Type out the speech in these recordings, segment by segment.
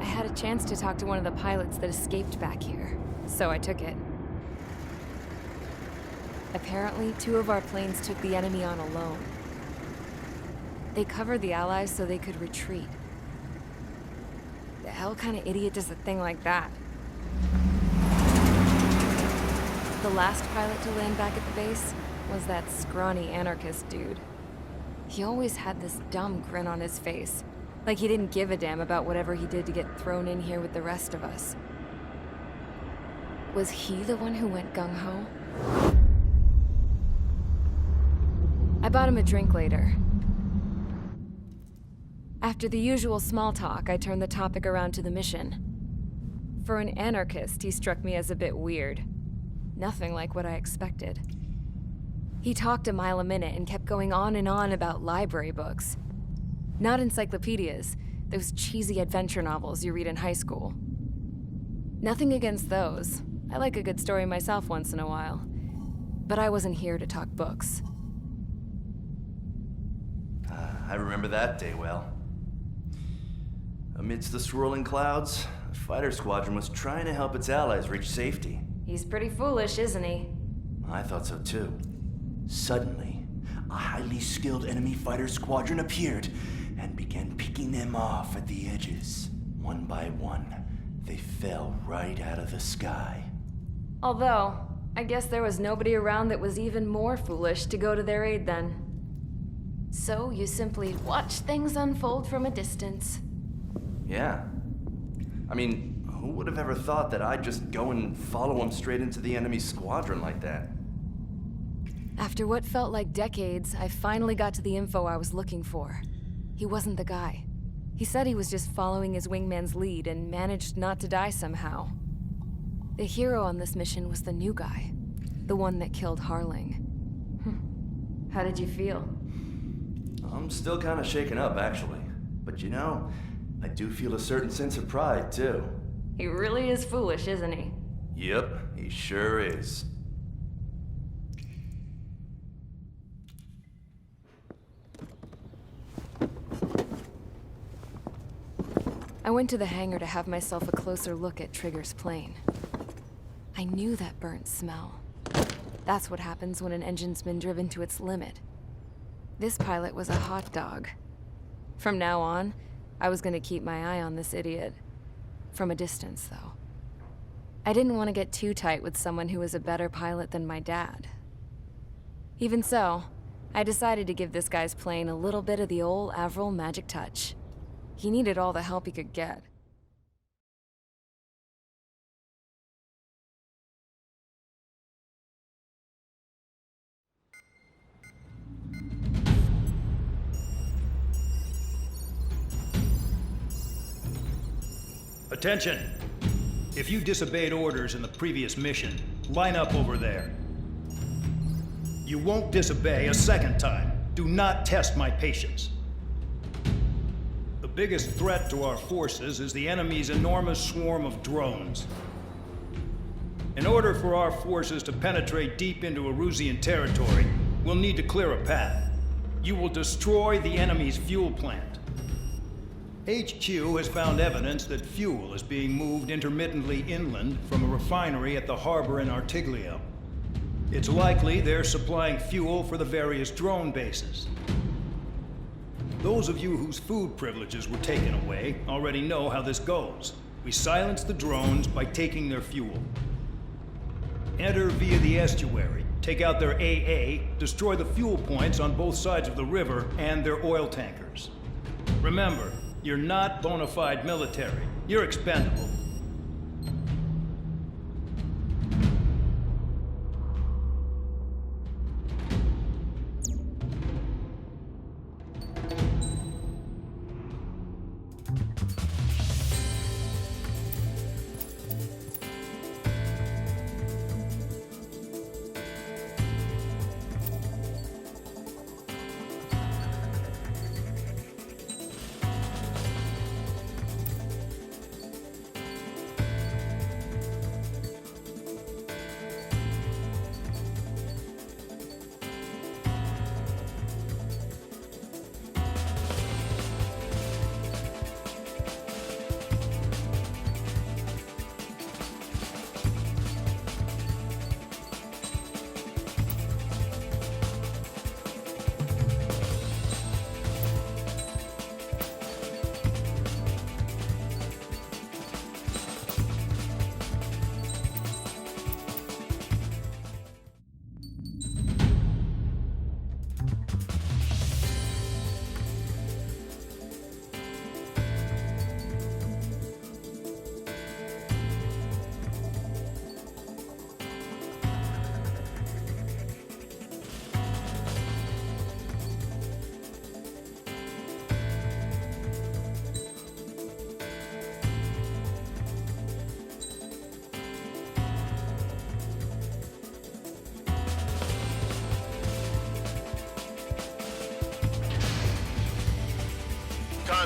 I had a chance to talk to one of the pilots that escaped back here, so I took it. Apparently, 2 of our planes took the enemy on alone. They covered the Allies so they could retreat. The hell kind of idiot does a thing like that? The last pilot to land back at the base was that scrawny anarchist dude. He always had this dumb grin on his face, like he didn't give a damn about whatever he did to get thrown in here with the rest of us. Was he the one who went gung-ho? I bought him a drink later. After the usual small talk, I turned the topic around to the mission. For an anarchist, he struck me as a bit weird. Nothing like what I expected. He talked a mile a minute and kept going on and on about library books. Not encyclopedias, those cheesy adventure novels you read in high school. Nothing against those. I like a good story myself once in a while. But I wasn't here to talk books. I remember that day well. Amidst the swirling clouds, the fighter squadron was trying to help its allies reach safety. He's pretty foolish, isn't he? I thought so too. Suddenly, a highly skilled enemy fighter squadron appeared and began picking them off at the edges. One by one, they fell right out of the sky. Although, I guess there was nobody around that was even more foolish to go to their aid then. So you simply watch things unfold from a distance. Yeah. I mean, who would have ever thought that I'd just go and follow him straight into the enemy squadron like that? After what felt like decades, I finally got to the info I was looking for. He wasn't the guy. He said he was just following his wingman's lead and managed not to die somehow. The hero on this mission was the new guy. The one that killed Harling. How did you feel? I'm still kind of shaken up, actually. But you know, I do feel a certain sense of pride, too. He really is foolish, isn't he? Yep, he sure is. I went to the hangar to have myself a closer look at Trigger's plane. I knew that burnt smell. That's what happens when an engine's been driven to its limit. This pilot was a hot dog. From now on, I was gonna keep my eye on this idiot. From a distance, though. I didn't want to get too tight with someone who was a better pilot than my dad. Even so, I decided to give this guy's plane a little bit of the old Avril magic touch. He needed all the help he could get. Attention! If you disobeyed orders in the previous mission, line up over there. You won't disobey a second time. Do not test my patience. The biggest threat to our forces is the enemy's enormous swarm of drones. In order for our forces to penetrate deep into Erusian territory, we'll need to clear a path. You will destroy the enemy's fuel plant. HQ has found evidence that fuel is being moved intermittently inland from a refinery at the harbor in Artiglio. It's likely they're supplying fuel for the various drone bases. Those of you whose food privileges were taken away already know how this goes. We silence the drones by taking their fuel. Enter via the estuary, take out their AA, destroy the fuel points on both sides of the river and their oil tankers. Remember, you're not bona fide military. You're expendable.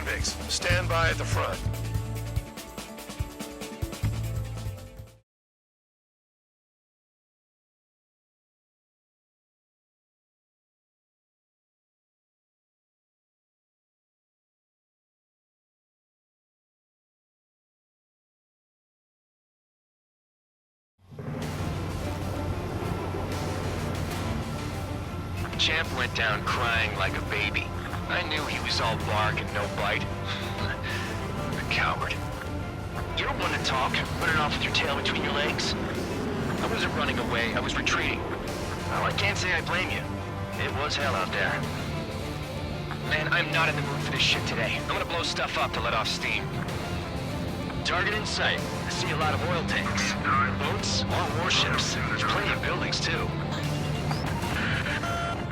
convicts. Stand by at the front. Champ went down crying like a baby. I knew he was all bark and no bite. The coward. You're one to talk, running off with your tail between your legs. I wasn't running away, I was retreating. Well, I can't say I blame you. It was hell out there. Man, I'm not in the mood for this shit today. I'm gonna blow stuff up to let off steam. Target in sight. I see a lot of oil tanks. Boats, all warships. There's plenty of buildings, too.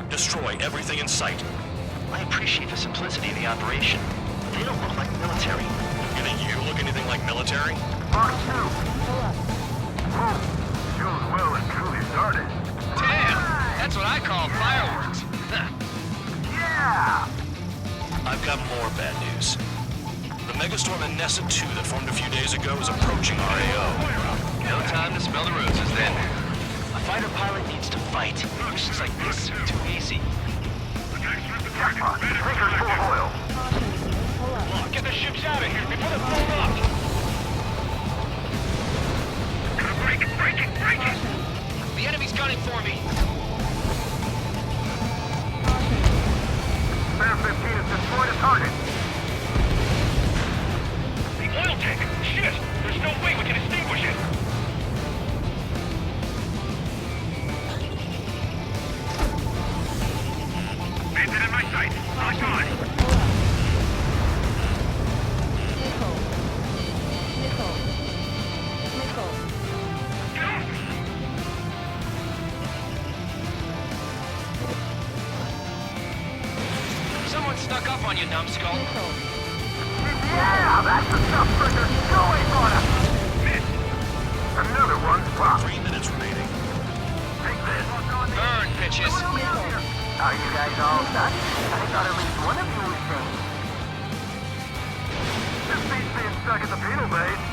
Destroy everything in sight. I appreciate the simplicity of the operation. They don't look like military. You think you look anything like military? Mark 2. Shows well and truly started. Damn! That's what I call fireworks. Yeah! I've got more bad news. The megastorm in Nessa 2 that formed a few days ago is approaching RAO. No time to smell the roses then. A fighter pilot needs to fight. Missions like this are too easy. Jackpot. Tanker's full of oil. Get the ships out of here before they're blown up! Break it! The enemy's gunning for me! Spare 15 has destroyed a target. The oil tank! Shit! There's no way we can extinguish it! Bandit in my sight. Lock on. Someone snuck up on you, numbskull. Yeah, that's the stuff, Fricker. Go away, Florida. Miss. Another one's popped. 3 minutes remaining. Take this. Burn, bitches! Are you guys all done? I thought at least one of you was sane. This beats being stuck at the penal base.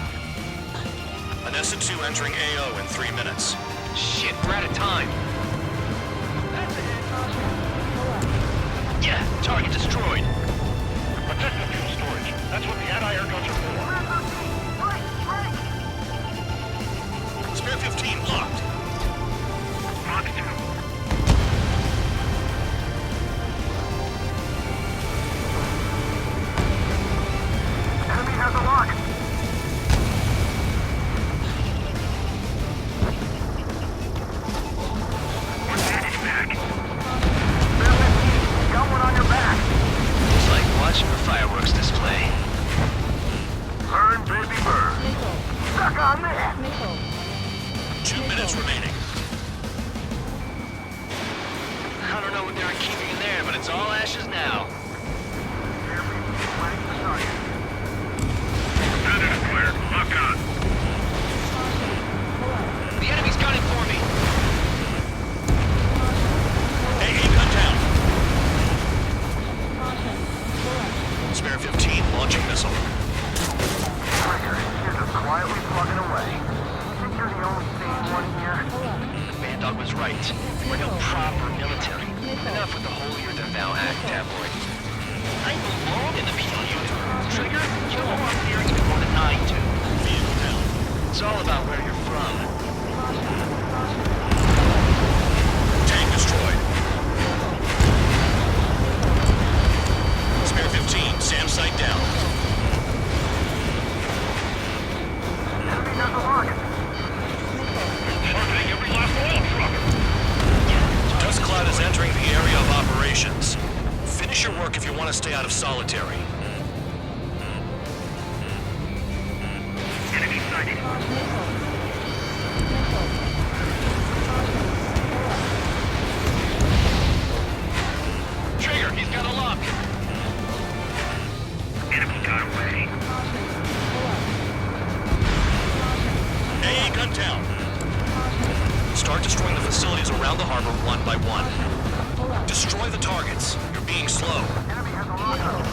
Anessa 2 entering AO in 3 minutes. Shit, we're out of time. Yeah, target destroyed. Protect the fuel storage. That's what the anti-air guns are for. Spare 15 locked. Mark 2. Enemy has a lock. One damage back. Spare 15. Got one on your back. It's like watching a fireworks display. Burn, baby, burn. Stuck on that. 2 minutes remaining. I don't know what they were keeping in there, but it's all ashes now. Lock on. The enemy's gunning for me. AA gun down. Spare 15 launching missile. Trigger, you're just quietly plugging away. You think you're the only sane one here? Bandog was right. We're no proper military. Enough with the holier-than-thou act, tabloid. I belong in the penal unit. Trigger, you know I'm hearing even more than I do. Vehicle down. It's all about where you're from. Tank destroyed. Spare 15, SAM site down. Enemy has a lock. Targeting every last oil truck. Dust cloud is entering the area of operations. Finish your work if you want to stay out of solitary. Enemy sighted. Trigger, he's got a lock. Enemy got away. AA gun down. Start destroying the facilities around the harbor one by one. Destroy the targets. You're being slow. Enemy has a lock on.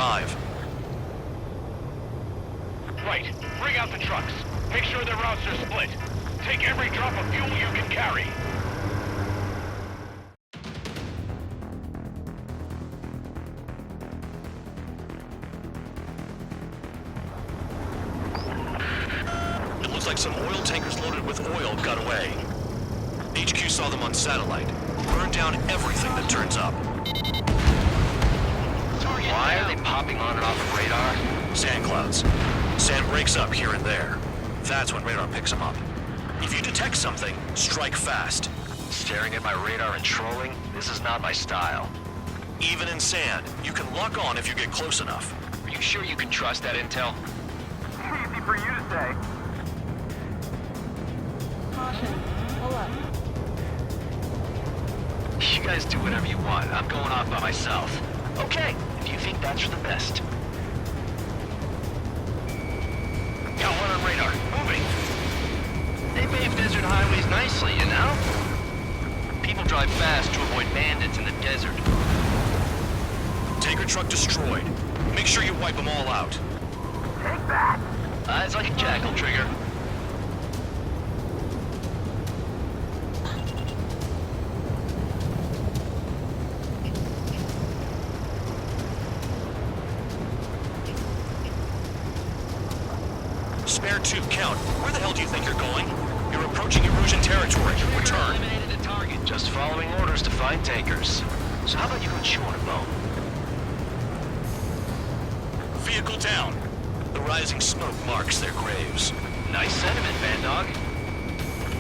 arrive. Right. Bring out the trucks. Make sure their routes are split. Take every drop of fuel you can carry. It looks like some oil tankers loaded with oil got away. HQ saw them on satellite. Burn down everything that turns up. Why are they popping on and off of radar? Sand clouds. Sand breaks up here and there. That's when radar picks them up. If you detect something, strike fast. Staring at my radar and trolling? This is not my style. Even in sand, you can lock on if you get close enough. Are you sure you can trust that intel? Easy for you to say. Caution. Pull up. You guys do whatever you want. I'm going off by myself. Okay, if you think that's for the best. Got one on radar. Moving. They pave desert highways nicely, you know? People drive fast to avoid bandits in the desert. Tanker truck destroyed. Make sure you wipe them all out. Take that. Eyes like a jackal, Trigger. Spare two, count. Where the hell do you think you're going? You're approaching Erusian territory. Return. Eliminated the target. Just following orders to find tankers. So how about you go chew on a bone? Vehicle down. The rising smoke marks their graves. Nice sentiment, Band Dog.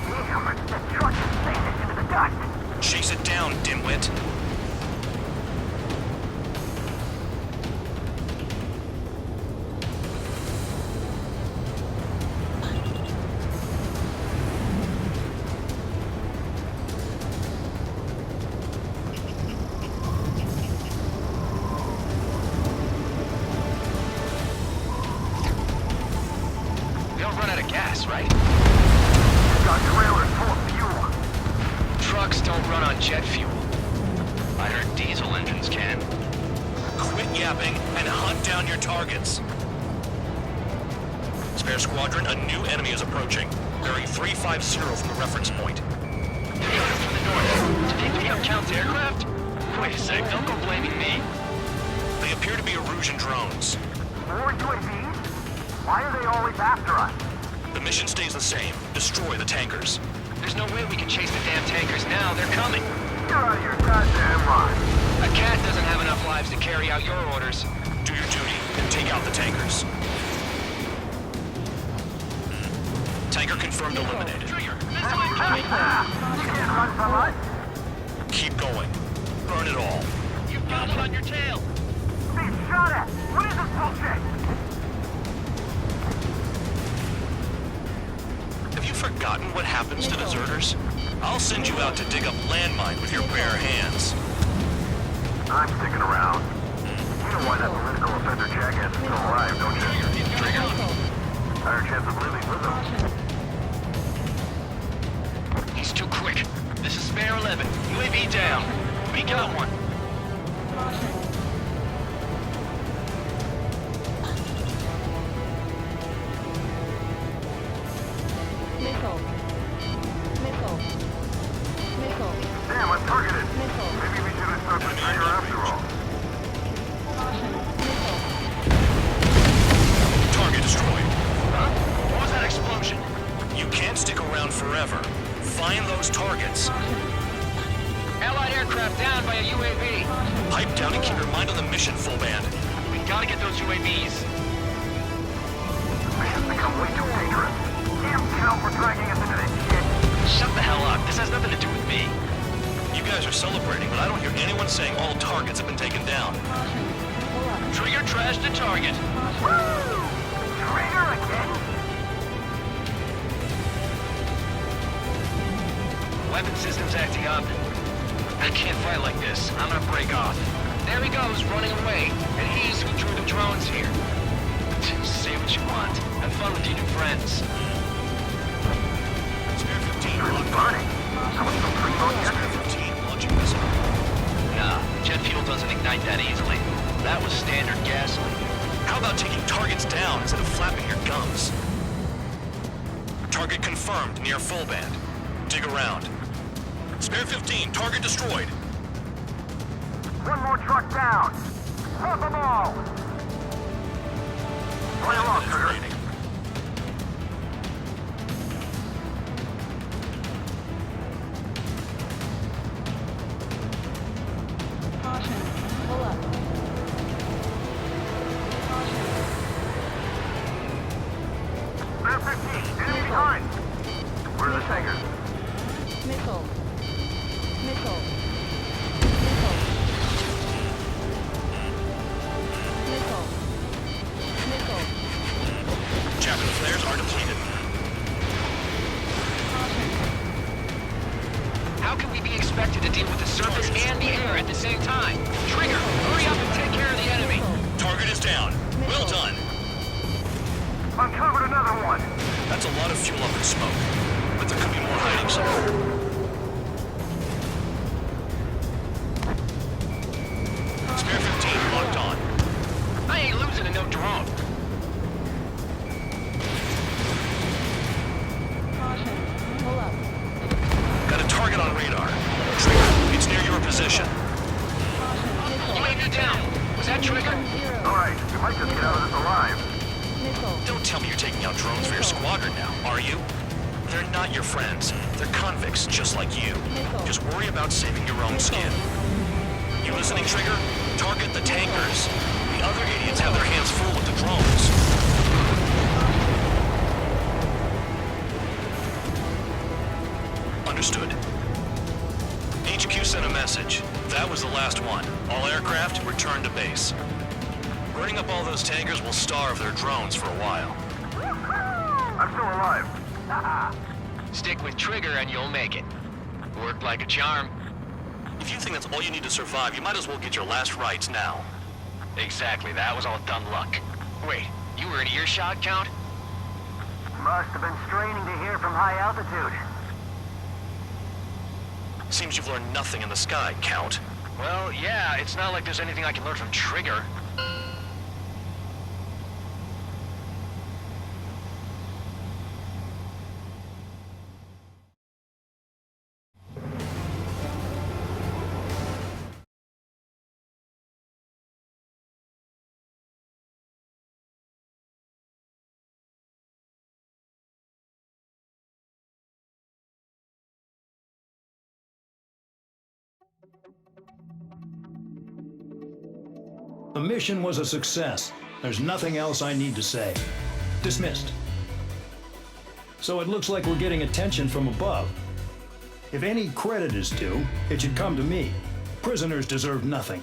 Damn, the truck is sailing into the dust. Chase it down, dimwit. We don't run out of gas, right? Got trailers full of fuel. Trucks don't run on jet fuel. I heard diesel engines can. Quit yapping and hunt down your targets. Spare squadron, a new enemy is approaching. Bearing 350 from the reference point. Toyota from the north. Did they pick up Count's aircraft? Wait a sec, don't go blaming me. They appear to be Erusian drones. More UAVs? Why are they always after us? The mission stays the same. Destroy the tankers. There's no way we can chase the damn tankers now. They're coming. You're out of your goddamn mind. A cat doesn't have enough lives to carry out your orders. Do your duty and take out the tankers. Tanker confirmed eliminated. Trigger, You can't run from us. Keep going. Burn it all. you've got it on your tail. Being shot at. What is this bullshit? Have you forgotten what happens to deserters? I'll send you out to dig up landmine with your bare hands. I'm sticking around. You know why that political offender jackass is still alive, don't you? Higher chance of living with him. He's too quick. This is Spare 11. UAV down. We got one. Missile. Missile. Missile. Damn, I'm targeted. Missile. Maybe we should have stopped the trigger after all. Caution. Missile. Target destroyed. Huh? What was that explosion? You can't stick around forever. Find those targets. Allied aircraft down by a UAV. Pipe down and keep your mind on the mission, full band. We gotta get those UAVs. Mission's become way too dangerous. Damn Cal for dragging us into this shit. Shut the hell up. This has nothing to do with me. You guys are celebrating, but I don't hear anyone saying all targets have been taken down. Pull up. Trigger trashed the target. Woo! Trigger again? Weapon system's acting up. I can't fight like this. I'm gonna break off. There he goes, running away. And he's who drew the drones here. Say what you want. Have fun with your new friends. Spare 15 Really burning. I was so pre-mode Spare yesterday. 15 launching missile. Nah, jet fuel doesn't ignite that easily. That was standard gas Target's down instead of flapping your gums. Target confirmed near full band. Dig around. Spare 15, target destroyed. One more truck down. Drop them all. Play along, Trigger. Rating. Caution. Pull up. Caution. Spare 15, enemy behind. Where are the tankers? Missile. Missile. Missile. Missile. Chaplain flares are depleted. How can we be expected to deal with the surface and the air at the same time? Trigger, hurry up and take care of the enemy. Target is down. Well done. Uncovered another one. That's a lot of fuel up in smoke. But there could be more hiding somewhere. Spare 15 locked on. I ain't losing to no drone. Caution. Pull up. Got a target on radar. Trigger, it's near your position. Caution. Missile. UAV down. Was that Trigger? Zero. All right, we might just get out of this alive. Missile. Don't tell me you're taking out drones for your squadron now, are you? They're not your friends. They're convicts just like you. Just worry about saving your own skin. You listening, Trigger? Target the tankers. The other idiots have their hands full with the drones. Understood. HQ sent a message. That was the last one. All aircraft, return to base. Burning up all those tankers will starve their drones for a while. I'm still alive. Stick with Trigger and you'll make it. Worked like a charm. If you think that's all you need to survive, you might as well get your last rites now. Exactly, that was all dumb luck. Wait, you were in earshot, Count? Must have been straining to hear from high altitude. Seems you've learned nothing in the sky, Count. Well, yeah, it's not like there's anything I can learn from Trigger. The mission was a success. There's nothing else I need to say. Dismissed. So it looks like we're getting attention from above. If any credit is due, it should come to me. Prisoners deserve nothing.